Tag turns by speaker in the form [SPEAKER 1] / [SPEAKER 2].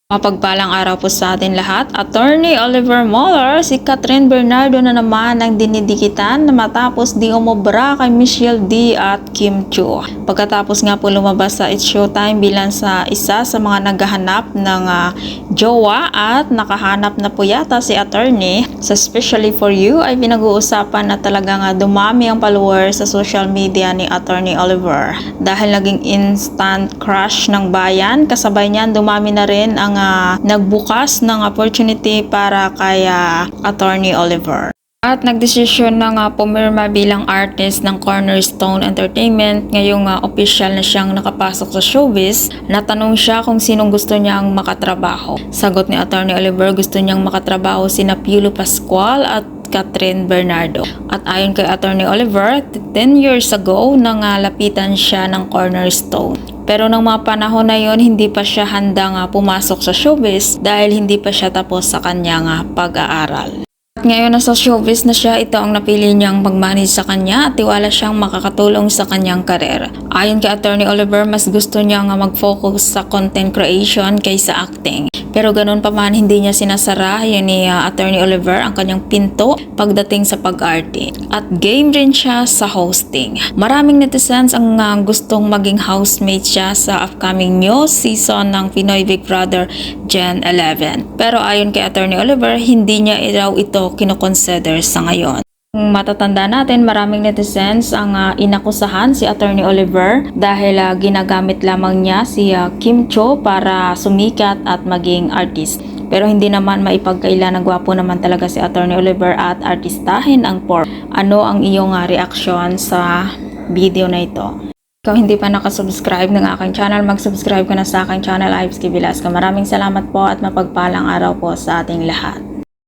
[SPEAKER 1] Mapagpalang araw po sa atin lahat. Attorney Oliver Mueller, si Catherine Bernardo na naman ang dinidikitan na matapos di umobra kay Michelle D at Kim Chiu. Pagkatapos nga po lumabas sa It's Showtime bilang sa isa sa mga naghahanap ng jowa at nakahanap na po yata si Attorney. Sa Especially For You ay pinag-uusapan na talagang dumami ang followers sa social media ni Attorney Oliver. Dahil naging instant crush ng bayan, kasabay niyan dumami na rin ang nagbukas ng opportunity para kay Attorney Oliver. At nagdesisyon na pumirma bilang artist ng Cornerstone Entertainment. Ngayong official na siyang nakapasok sa showbiz. Natanong siya kung sinong gusto niyang makatrabaho. Sagot ni Attorney Oliver, gusto niyang makatrabaho sina Piolo Pascual at Catherine Bernardo. At ayon kay Attorney Oliver, 10 years ago nang lapitan siya ng Cornerstone. Pero nang mga panahon na yon, hindi pa siya handang pumasok sa showbiz dahil hindi pa siya tapos sa kanyang pag-aaral. At ngayon nasa showbiz na siya, ito ang napili niyang mag-manage sa kanya at tiwala siyang makakatulong sa kanyang karir. Ayon kay Attorney Oliver, mas gusto niya mag-focus sa content creation kaysa acting. Pero ganun pa man, hindi niya sinasara yun ni Attorney Oliver ang kanyang pinto pagdating sa pag-arte. At game rin siya sa hosting. Maraming netizens ang gustong maging housemate siya sa upcoming new season ng Pinoy Big Brother Gen 11. Pero ayon kay Attorney Oliver, hindi niya raw ito kinoconsider sa ngayon. Matatanda natin, maraming netizens ang inakusahan si Attorney Oliver dahil ginagamit lamang niya si Kim Chiu para sumikat at maging artist. Pero hindi naman maipagkaila na gwapo naman talaga si Attorney Oliver at artistahin ang pork. Ano ang iyong reaksyon sa video na ito? Kung hindi pa nakasubscribe ng aking channel, mag-subscribe ka na sa aking channel, Ives K. Velasco. Maraming salamat po at mapagpalang araw po sa ating lahat.